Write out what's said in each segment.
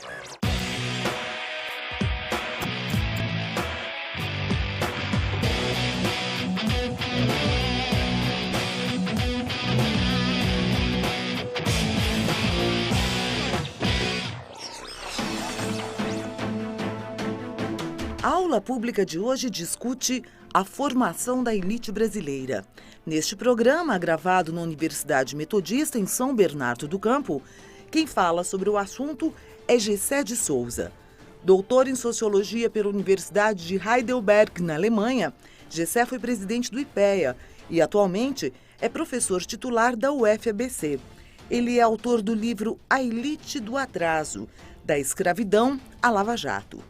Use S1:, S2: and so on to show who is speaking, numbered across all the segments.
S1: A aula pública de hoje discute a formação da elite brasileira. Neste programa, gravado na Universidade Metodista, em São Bernardo do Campo, quem fala sobre o assunto é Gessé de Souza. Doutor em Sociologia pela Universidade de Heidelberg, na Alemanha, Gessé foi presidente do IPEA e, atualmente, é professor titular da UFABC. Ele é autor do livro A Elite do Atraso, da Escravidão à Lava Jato.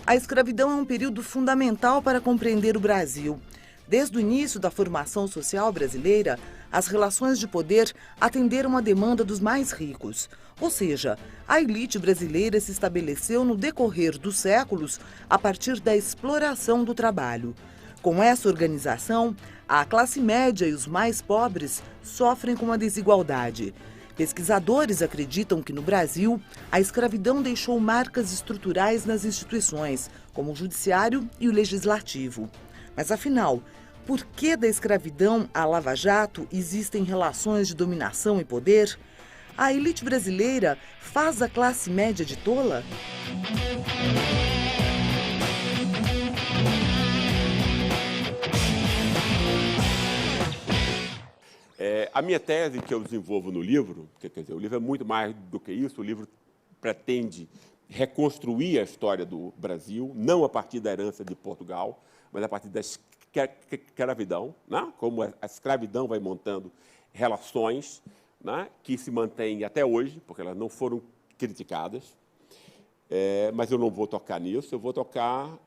S1: A escravidão é um período fundamental para compreender o Brasil. Desde o início da formação social brasileira, as relações de poder atenderam à demanda dos mais ricos. Ou seja, a elite brasileira se estabeleceu no decorrer dos séculos a partir da exploração do trabalho. Com essa organização, a classe média e os mais pobres sofrem com a desigualdade. Pesquisadores acreditam que no Brasil, a escravidão deixou marcas estruturais nas instituições, como o judiciário e o legislativo. Mas afinal, por que da escravidão à Lava Jato existem relações de dominação e poder? A elite brasileira faz a classe média de tola?
S2: A minha tese que eu desenvolvo no livro, quer dizer, o livro é muito mais do que isso, o livro pretende reconstruir a história do Brasil, não a partir da herança de Portugal, mas a partir da escravidão, né? Como a escravidão vai montando relações, né? Que se mantêm até hoje, porque elas não foram criticadas, mas eu não vou tocar nisso, eu vou tocar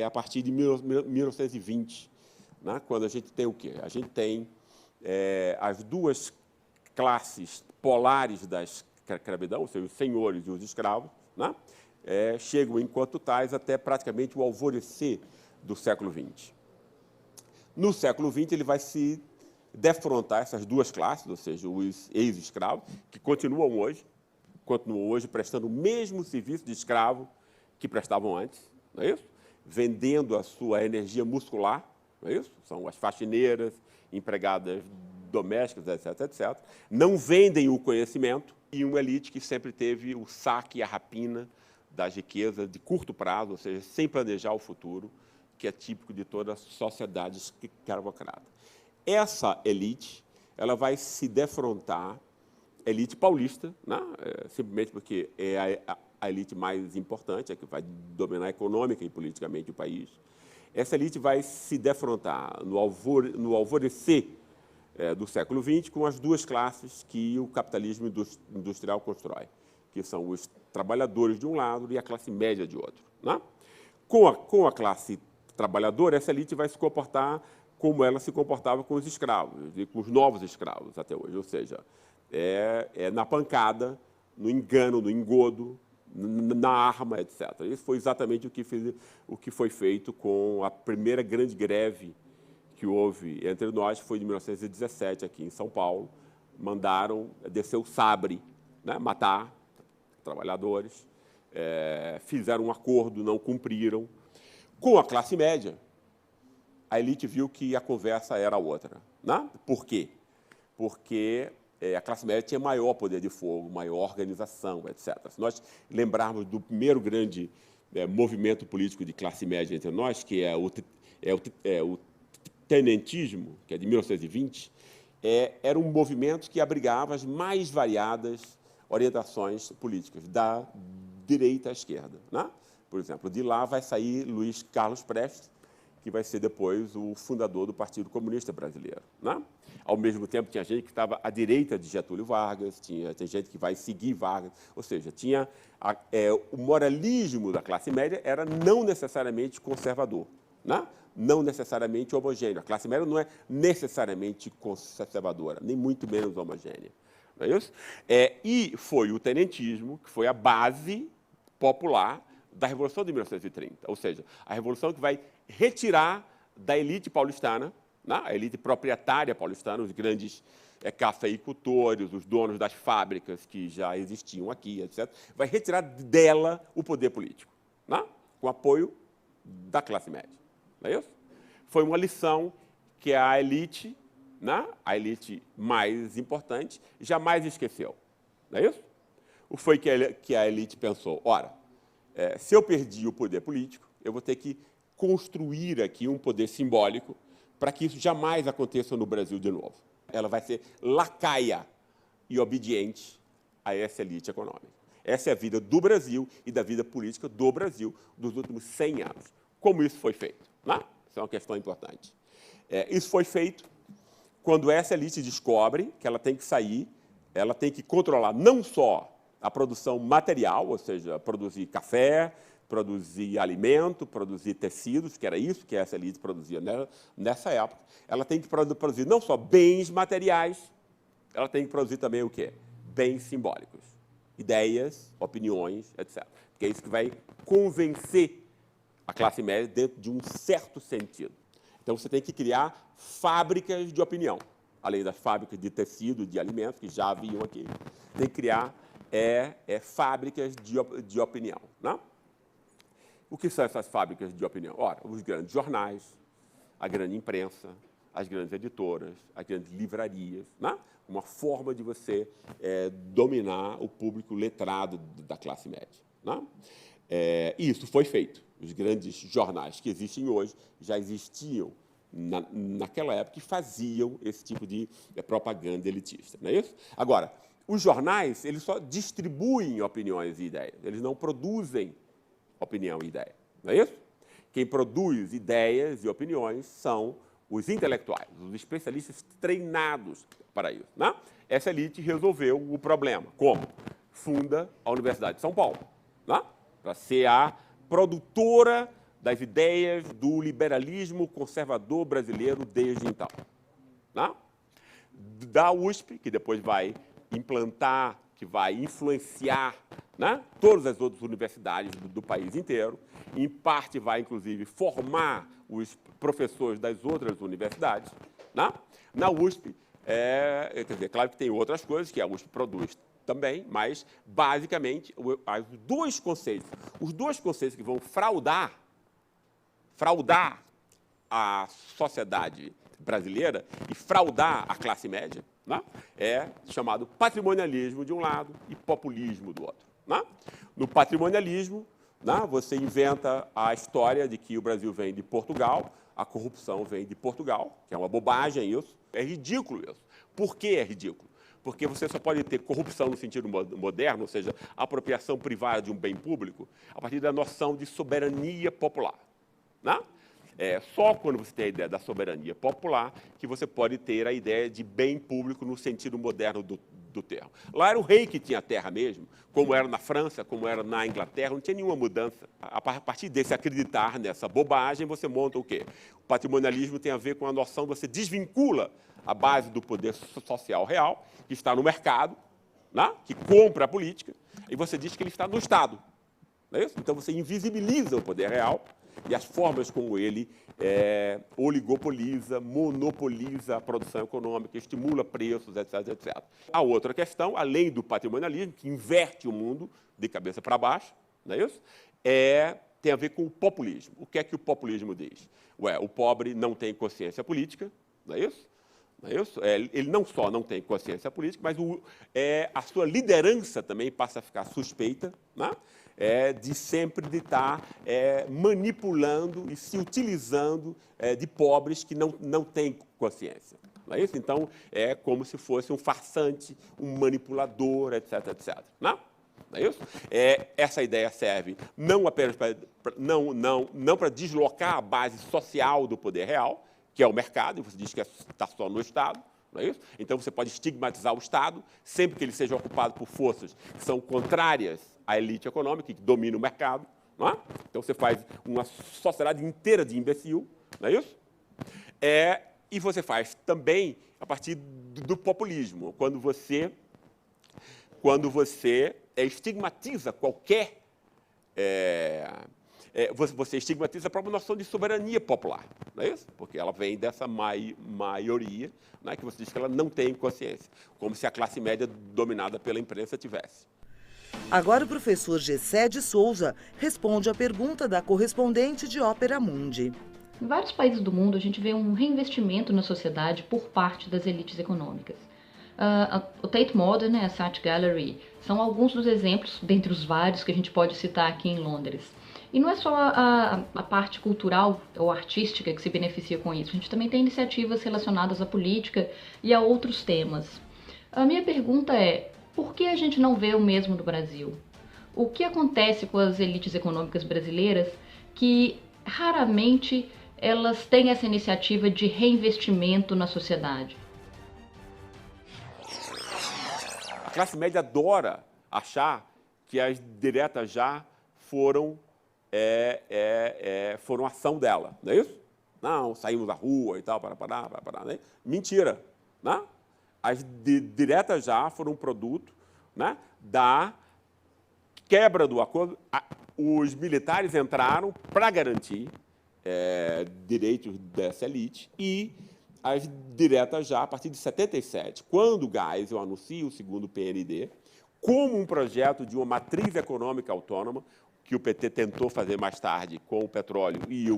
S2: a partir de 1920, né? Quando a gente tem o quê? A gente tem as duas classes polares da escravidão, ou seja, os senhores e os escravos, né? Chegam enquanto tais até praticamente o alvorecer do século XX. No século XX, ele vai se defrontar essas duas classes, ou seja, os ex-escravos, que continuam hoje prestando o mesmo serviço de escravo que prestavam antes, não é isso? Vendendo a sua energia muscular, não é isso? São as faxineiras, empregadas domésticas, etc., etc. Não vendem o conhecimento, e uma elite que sempre teve o saque e a rapina das riquezas de curto prazo, ou seja, sem planejar o futuro, que é típico de toda a sociedade escravocrata. Essa elite, ela vai se defrontar, a elite paulista, né? Simplesmente porque é a elite mais importante, é que vai dominar econômica e politicamente o país. Essa elite vai se defrontar no alvorecer do século XX com as duas classes que o capitalismo industrial constrói, que são os trabalhadores de um lado e a classe média de outro, né? Com a classe trabalhadora, essa elite vai se comportar como ela se comportava com os escravos, e com os novos escravos até hoje, ou seja, na pancada, no engano, no engodo, na arma, etc. Isso foi exatamente o que foi feito com a primeira grande greve que houve entre nós, foi de 1917, aqui em São Paulo. Mandaram descer o sabre, né, matar trabalhadores, fizeram um acordo, não cumpriram. Com a classe média, a elite viu que a conversa era outra, né? Por quê? Porque a classe média tinha maior poder de fogo, maior organização, etc. Se nós lembrarmos do primeiro grande movimento político de classe média entre nós, que é o tenentismo, que é de 1920, era um movimento que abrigava as mais variadas orientações políticas, da direita à esquerda, né? Por exemplo, de lá vai sair Luiz Carlos Prestes, que vai ser depois o fundador do Partido Comunista Brasileiro, né? Ao mesmo tempo, tinha gente que estava à direita de Getúlio Vargas, tem gente que vai seguir Vargas, ou seja, tinha o moralismo da classe média era não necessariamente conservador, né? Não necessariamente homogêneo. A classe média não é necessariamente conservadora, nem muito menos homogênea. Não é isso? E foi o tenentismo que foi a base popular da Revolução de 1930, ou seja, a revolução que vai retirar da elite paulistana, né? A elite proprietária paulistana, os grandes cafeicultores, os donos das fábricas que já existiam aqui, etc., vai retirar dela o poder político, né? Com apoio da classe média. Não é isso? Foi uma lição que a elite, né? A elite mais importante, jamais esqueceu. Não é isso? O foi que a elite pensou? Ora, se eu perdi o poder político, eu vou ter que construir aqui um poder simbólico para que isso jamais aconteça no Brasil de novo. Ela vai ser lacaia e obediente a essa elite econômica. Essa é a vida do Brasil e da vida política do Brasil dos últimos 100 anos. Como isso foi feito? Né? Isso é uma questão importante. Isso foi feito quando essa elite descobre que ela tem que sair, ela tem que controlar não só a produção material, ou seja, produzir café, produzir alimento, produzir tecidos, que era isso que essa elite produzia nessa época. Ela tem que produzir não só bens materiais, ela tem que produzir também o quê? Bens simbólicos. Ideias, opiniões, etc. Porque é isso que vai convencer a classe média dentro de um certo sentido. Então, você tem que criar fábricas de opinião, além das fábricas de tecido, de alimentos, que já haviam aqui. Tem que criar fábricas de opinião. Não? O que são essas fábricas de opinião? Ora, os grandes jornais, a grande imprensa, as grandes editoras, as grandes livrarias, né? Uma forma de você dominar o público letrado da classe média. Né? E isso foi feito. Os grandes jornais que existem hoje já existiam naquela época e faziam esse tipo de propaganda elitista. Não é isso? Agora, os jornais eles só distribuem opiniões e ideias, eles não produzem opinião e ideia. Não é isso? Quem produz ideias e opiniões são os intelectuais, os especialistas treinados para isso. Né? Essa elite resolveu o problema. Como? Funda a Universidade de São Paulo, né? Para ser a produtora das ideias do liberalismo conservador brasileiro desde então. Né? Da USP, que depois vai implantar, que vai influenciar, né, todas as outras universidades do país inteiro, em parte vai, inclusive, formar os professores das outras universidades. Né? Na USP, quer dizer, claro que tem outras coisas que a USP produz também, mas, basicamente, os dois conceitos que vão fraudar a sociedade brasileira e fraudar a classe média, né, é chamado patrimonialismo de um lado e populismo do outro. Né? No patrimonialismo, né, você inventa a história de que o Brasil vem de Portugal, a corrupção vem de Portugal, que é uma bobagem isso, é ridículo isso. Por que é ridículo? Porque você só pode ter corrupção no sentido moderno, ou seja, apropriação privada de um bem público, a partir da noção de soberania popular. Né? Só quando você tem a ideia da soberania popular que você pode ter a ideia de bem público no sentido moderno do termo. Lá era o rei que tinha terra mesmo, como era na França, como era na Inglaterra, não tinha nenhuma mudança. A partir desse acreditar nessa bobagem, você monta o quê? O patrimonialismo tem a ver com a noção, você desvincula a base do poder social real, que está no mercado, né? Que compra a política, e você diz que ele está no Estado. Não é isso? Então, você invisibiliza o poder real e as formas como ele oligopoliza, monopoliza a produção econômica, estimula preços, etc, etc. A outra questão, além do patrimonialismo, que inverte o mundo de cabeça para baixo, não é isso? Tem a ver com o populismo. O que é que o populismo diz? O pobre não tem consciência política, não é isso? Não é isso? Ele não só não tem consciência política, mas a sua liderança também passa a ficar suspeita, né? De sempre de estar manipulando e se utilizando de pobres que não têm consciência. Não é isso? Então, é como se fosse um farsante, um manipulador, etc, etc. Não é isso? Essa ideia serve não apenas para deslocar a base social do poder real, que é o mercado, e você diz que está só no Estado, não é isso? Então, você pode estigmatizar o Estado sempre que ele seja ocupado por forças que são contrárias à elite econômica, que domina o mercado. Não é? Então, você faz uma sociedade inteira de imbecil, não é isso? E você faz também a partir do populismo, quando você estigmatiza qualquer você estigmatiza a própria noção de soberania popular, não é isso? Porque ela vem dessa maioria, né, que você diz que ela não tem consciência, como se a classe média dominada pela imprensa tivesse.
S1: Agora o professor Gessé de Souza responde à pergunta da correspondente de Ópera Mundi.
S3: Em vários países do mundo, a gente vê um reinvestimento na sociedade por parte das elites econômicas. O Tate Modern e a Saatchi Gallery são alguns dos exemplos, dentre os vários que a gente pode citar aqui em Londres. E não é só a parte cultural ou artística que se beneficia com isso, a gente também tem iniciativas relacionadas à política e a outros temas. A minha pergunta é, por que a gente não vê o mesmo no Brasil? O que acontece com as elites econômicas brasileiras que raramente elas têm essa iniciativa de reinvestimento na sociedade?
S2: A classe média adora achar que as diretas já foram ação dela, não é isso? Não, saímos da rua e tal, para, né? Mentira, né? As diretas já foram um produto, né, da quebra do acordo. Os militares entraram para garantir direitos dessa elite e as diretas já a partir de 77, quando o Geisel anuncia o segundo PND, como um projeto de uma matriz econômica autônoma, que o PT tentou fazer mais tarde com o petróleo e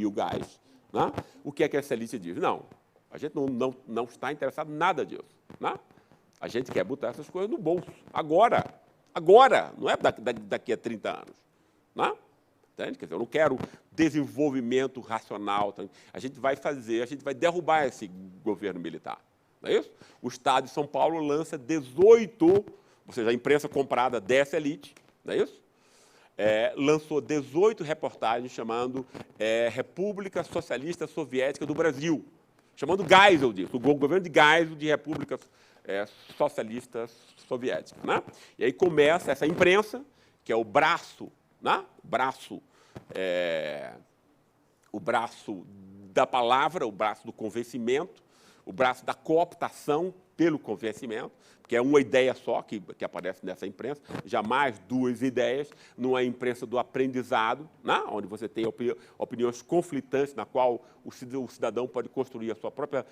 S2: o gás, né? O que é que essa elite diz? Não, a gente não está interessado em nada disso, né? A gente quer botar essas coisas no bolso, agora, não é daqui a 30 anos, né? Entende? Quer dizer, eu não quero desenvolvimento racional. A gente vai derrubar esse governo militar. Não é isso? O Estado de São Paulo lança 18, ou seja, a imprensa comprada dessa elite, não é isso? Lançou 18 reportagens chamando República Socialista Soviética do Brasil, chamando Geisel disso, o governo de Geisel de República Socialista Soviética, né? E aí começa essa imprensa, que é o braço, né? O braço da palavra, o braço do convencimento, o braço da cooptação pelo convencimento, porque é uma ideia só que aparece nessa imprensa, jamais duas ideias, numa imprensa do aprendizado, né? Onde você tem opiniões conflitantes, na qual o cidadão pode construir a sua própria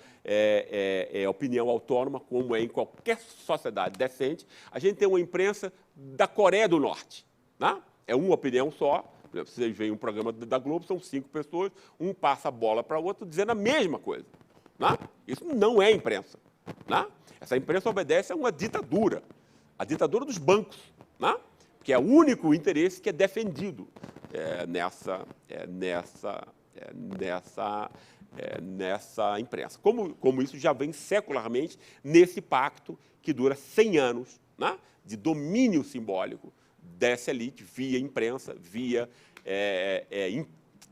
S2: opinião autônoma, como é em qualquer sociedade decente. A gente tem uma imprensa da Coreia do Norte, né? É uma opinião só. Por exemplo, vocês veem um programa da Globo, são 5 pessoas, um passa a bola para o outro dizendo a mesma coisa, né? Isso não é imprensa, né? Essa imprensa obedece a uma ditadura, a ditadura dos bancos, né? Que é o único interesse que é defendido nessa imprensa. Como isso já vem secularmente nesse pacto que dura 100 anos, né, de domínio simbólico dessa elite via imprensa, via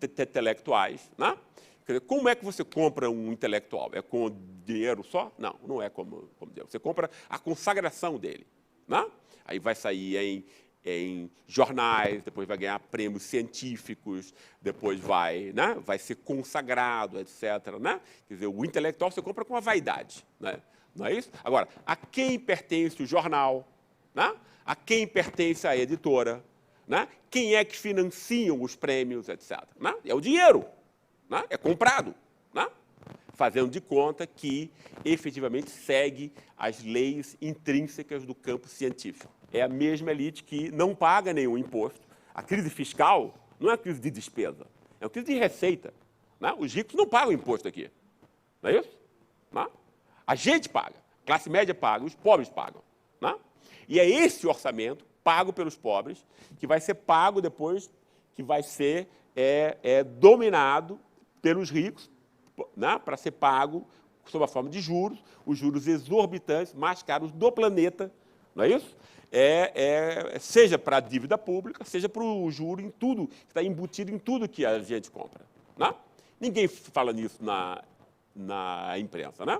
S2: intelectuais, né? Quer dizer, como é que você compra um intelectual? É com dinheiro só? Não, não é como dinheiro. Você compra a consagração dele, né? Aí vai sair em jornais, depois vai ganhar prêmios científicos, depois vai ser consagrado, etc., né? Quer dizer, o intelectual você compra com a vaidade, né? Não é isso? Agora, a quem pertence o jornal, né? A quem pertence a editora, né? Quem é que financiam os prêmios, etc., né? É o dinheiro, né? É comprado, né? Fazendo de conta que, efetivamente, segue as leis intrínsecas do campo científico. É a mesma elite que não paga nenhum imposto. A crise fiscal não é uma crise de despesa, é uma crise de receita, né? Os ricos não pagam imposto aqui, não é isso? Né? A gente paga, a classe média paga, os pobres pagam, né? E é esse orçamento, pago pelos pobres, que vai ser pago depois, que vai ser dominado pelos ricos, né, para ser pago sob a forma de juros, os juros exorbitantes, mais caros do planeta, não é isso? Seja para a dívida pública, seja para o juro em tudo, que está embutido em tudo que a gente compra, né? Ninguém fala nisso na imprensa, né?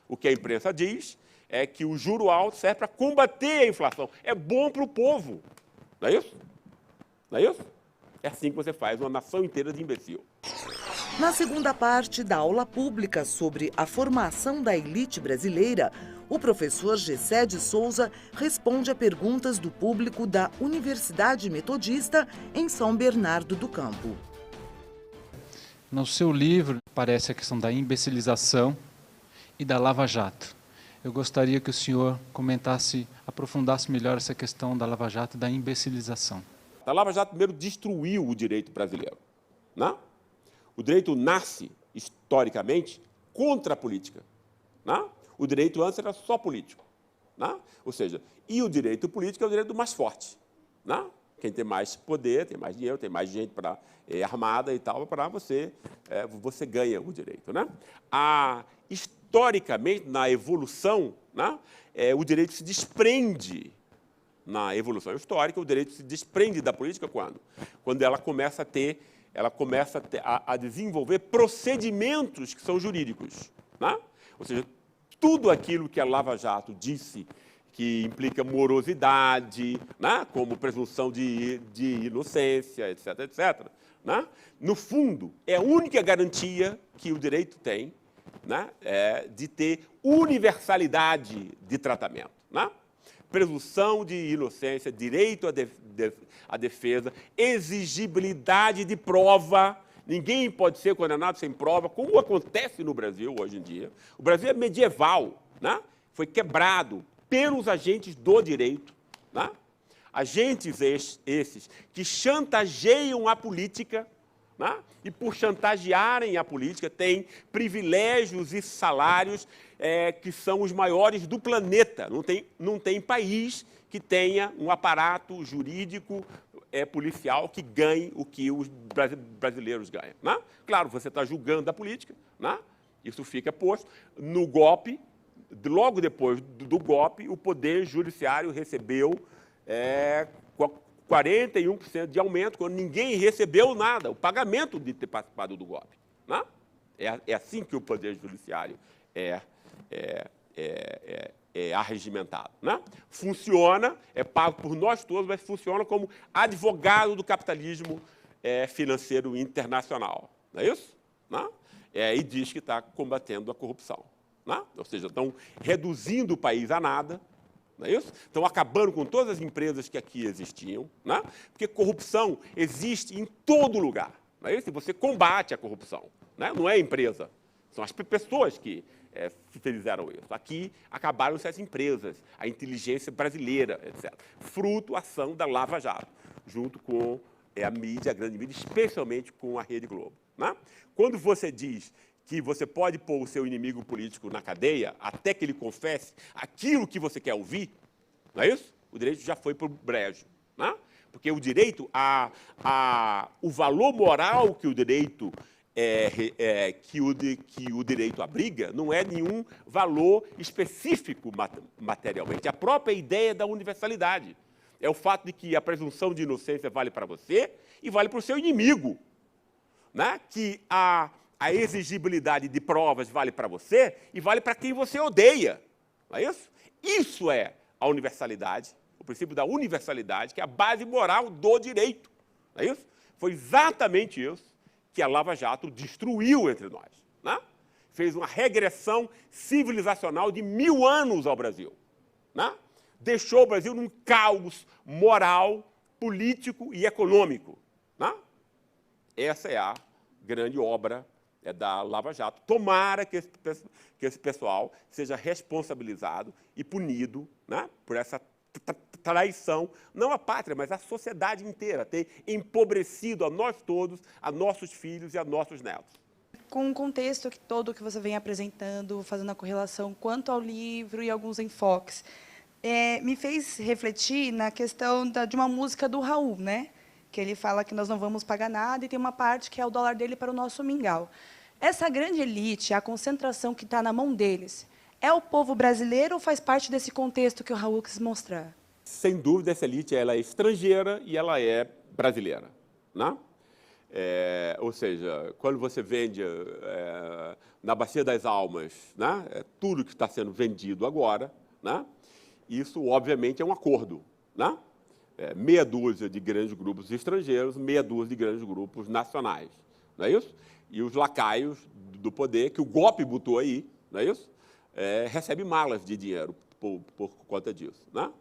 S2: O que a imprensa diz é que o juro alto serve para combater a inflação. É bom para o povo, não é isso? Não é isso? É assim que você faz uma nação inteira de imbecil.
S1: Na segunda parte da aula pública sobre a formação da elite brasileira, O professor Gessé de Souza responde a perguntas do público da Universidade Metodista em São Bernardo do Campo.
S4: No seu livro aparece a questão da imbecilização e da Lava Jato. Eu gostaria que o senhor comentasse, aprofundasse melhor essa questão da Lava Jato e da imbecilização.
S2: A Lava Jato primeiro destruiu o direito brasileiro, né? O direito nasce, historicamente, contra a política, né? O direito antes era só político, né? Ou seja, e o direito político é o direito do mais forte, né? Quem tem mais poder, tem mais dinheiro, tem mais gente para armada e tal, para você ganha o direito, né? Historicamente, na evolução, né, o direito se desprende. Na evolução histórica, o direito se desprende da política quando? Quando ela começa a desenvolver procedimentos que são jurídicos, né? Ou seja, tudo aquilo que a Lava Jato disse que implica morosidade, né, como presunção de inocência, etc., etc., né, no fundo, é a única garantia que o direito tem, né, de ter universalidade de tratamento, né? Presunção de inocência, direito à defesa, exigibilidade de prova. Ninguém pode ser condenado sem prova, como acontece no Brasil hoje em dia. O Brasil é medieval, né? Foi quebrado pelos agentes do direito, né? Agentes esses que chantageiam a política, né? E, por chantagearem a política, têm privilégios e salários que são os maiores do planeta. Não tem país que tenha um aparato jurídico policial que ganhe o que os brasileiros ganham, né? Claro, você está julgando a política, né? Isso fica posto. No golpe, logo depois do golpe, o Poder Judiciário recebeu 41% de aumento, quando ninguém recebeu nada, o pagamento de ter participado do golpe, né? É assim que o Poder Judiciário é arregimentado, né? Funciona, é pago por nós todos, mas funciona como advogado do capitalismo financeiro internacional, não é isso? Né? E diz que está combatendo a corrupção, né? Ou seja, estão reduzindo o país a nada, não é isso? Estão acabando com todas as empresas que aqui existiam, né? Porque corrupção existe em todo lugar, não é isso? E você combate a corrupção, né? Não é a empresa, são as pessoas que fizeram isso. Aqui acabaram-se as empresas, a inteligência brasileira, etc. Fruto, ação da Lava Jato, junto com a mídia, a grande mídia, especialmente com a Rede Globo, né? Quando você diz que você pode pôr o seu inimigo político na cadeia até que ele confesse aquilo que você quer ouvir, não é isso? O direito já foi para o brejo, né? Porque o direito, o valor moral que o direito que o direito abriga não é nenhum valor específico materialmente. A própria ideia da universalidade é o fato de que a presunção de inocência vale para você e vale para o seu inimigo, né? Que a exigibilidade de provas vale para você e vale para quem você odeia, não é isso? Isso é a universalidade, o princípio da universalidade, que é a base moral do direito, não é isso? Foi exatamente isso que a Lava Jato destruiu entre nós, né? Fez uma regressão civilizacional de 1000 anos ao Brasil, né? Deixou o Brasil num caos moral, político e econômico, né? Essa é a grande obra da Lava Jato. Tomara que esse pessoal seja responsabilizado e punido, né, por essa traição, não à pátria, mas à sociedade inteira, ter empobrecido a nós todos, a nossos filhos e a nossos netos.
S5: Com o contexto todo que você vem apresentando, fazendo a correlação quanto ao livro e alguns enfoques, me fez refletir na questão de uma música do Raul, né? Que ele fala que nós não vamos pagar nada e tem uma parte que é o dólar dele para o nosso mingau. Essa grande elite, a concentração que está na mão deles, é o povo brasileiro ou faz parte desse contexto que o Raul quis mostrar?
S2: Sem dúvida, essa elite ela é estrangeira e ela é brasileira, né? Ou seja, quando você vende na Bacia das Almas, né, tudo que está sendo vendido agora, né, isso, obviamente, é um acordo, né? Meia dúzia de grandes grupos estrangeiros, meia dúzia de grandes grupos nacionais, não é isso? E os lacaios do poder, que o golpe botou aí, não é isso? recebe malas de dinheiro por conta disso, né?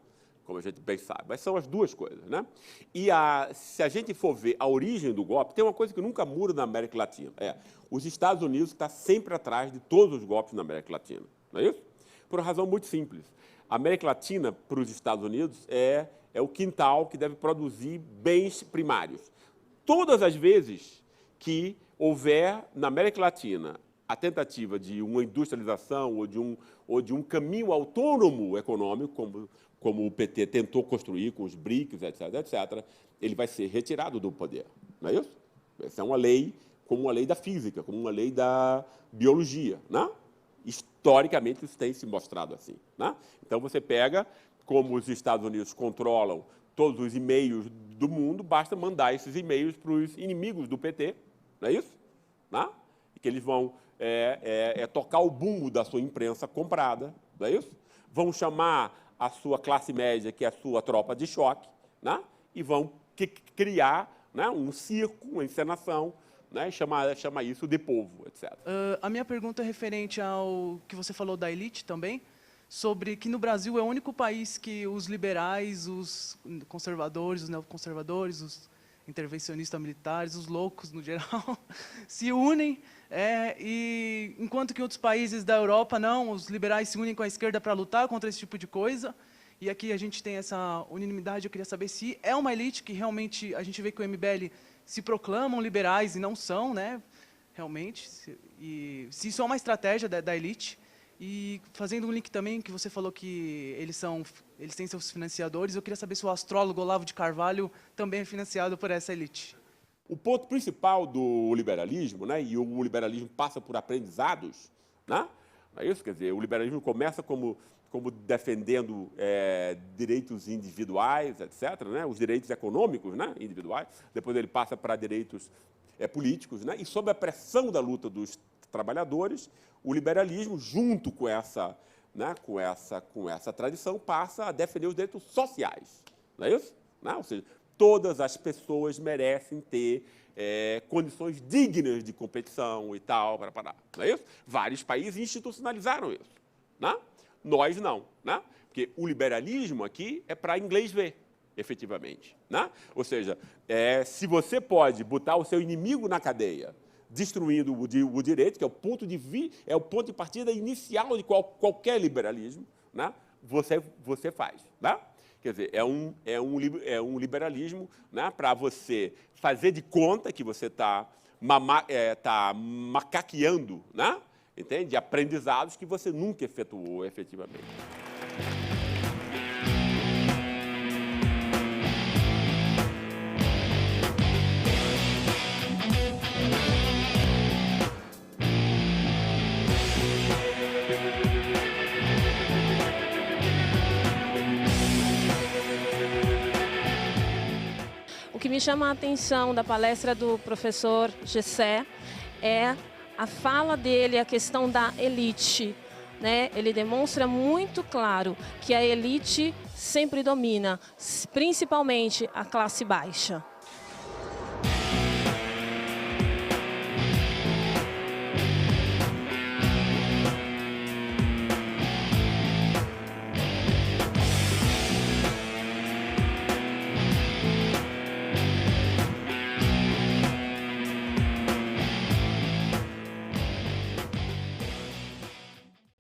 S2: Como a gente bem sabe. Mas são as duas coisas, né? E se a gente for ver a origem do golpe, tem uma coisa que nunca muda na América Latina. Os Estados Unidos estão sempre atrás de todos os golpes na América Latina. Não é isso? Por uma razão muito simples. A América Latina, para os Estados Unidos, é o quintal que deve produzir bens primários. Todas as vezes que houver na América Latina a tentativa de uma industrialização ou de um caminho autônomo econômico, como o PT tentou construir com os BRICS, etc., ele vai ser retirado do poder. Não é isso? Essa é uma lei, como uma lei da física, como uma lei da biologia, né? Historicamente, isso tem se mostrado assim, né? Então, você pega, como os Estados Unidos controlam todos os e-mails do mundo, basta mandar esses e-mails para os inimigos do PT, não é isso? Né? E que eles vão tocar o bumbo da sua imprensa comprada, não é isso? Vão chamar a sua classe média, que é a sua tropa de choque, né? E vão criar, né, um circo, uma encenação, né, e chama isso de povo, etc.
S6: A minha pergunta é referente ao que você falou da elite também, sobre que no Brasil é o único país que os liberais, os conservadores, os neoconservadores, os intervencionistas militares, os loucos no geral, se unem, e enquanto que em outros países da Europa não, os liberais se unem com a esquerda para lutar contra esse tipo de coisa, e aqui a gente tem essa unanimidade. Eu queria saber se é uma elite que realmente, a gente vê que o MBL se proclamam liberais e não são, né, realmente, e se isso é uma estratégia da elite. E fazendo um link também, que você falou que eles têm seus financiadores, eu queria saber se o astrólogo Olavo de Carvalho também é financiado por essa elite.
S2: O ponto principal do liberalismo, né, e o liberalismo passa por aprendizados, né, é isso? Quer dizer, o liberalismo começa como defendendo direitos individuais, etc., né, os direitos econômicos, né, individuais, depois ele passa para direitos políticos, né, e sob a pressão da luta dos trabalhadores, o liberalismo, junto com essa tradição, passa a defender os direitos sociais. Não é isso? Não? Ou seja, todas as pessoas merecem ter condições dignas de competição e tal, não é isso? Vários países institucionalizaram isso. Não? Nós não. Não? Porque o liberalismo aqui é para inglês ver, efetivamente. Não? Ou seja, se você pode botar o seu inimigo na cadeia, destruindo o direito, que é o ponto de partida inicial de qualquer liberalismo, né? Você faz. Né? Quer dizer, é um liberalismo, né, para você fazer de conta que você está macaqueando, né, entende? Aprendizados que você nunca efetuou efetivamente.
S7: O que me chama a atenção da palestra do professor Gessé é a fala dele, a questão da elite, né? Ele demonstra muito claro que a elite sempre domina, principalmente a classe baixa.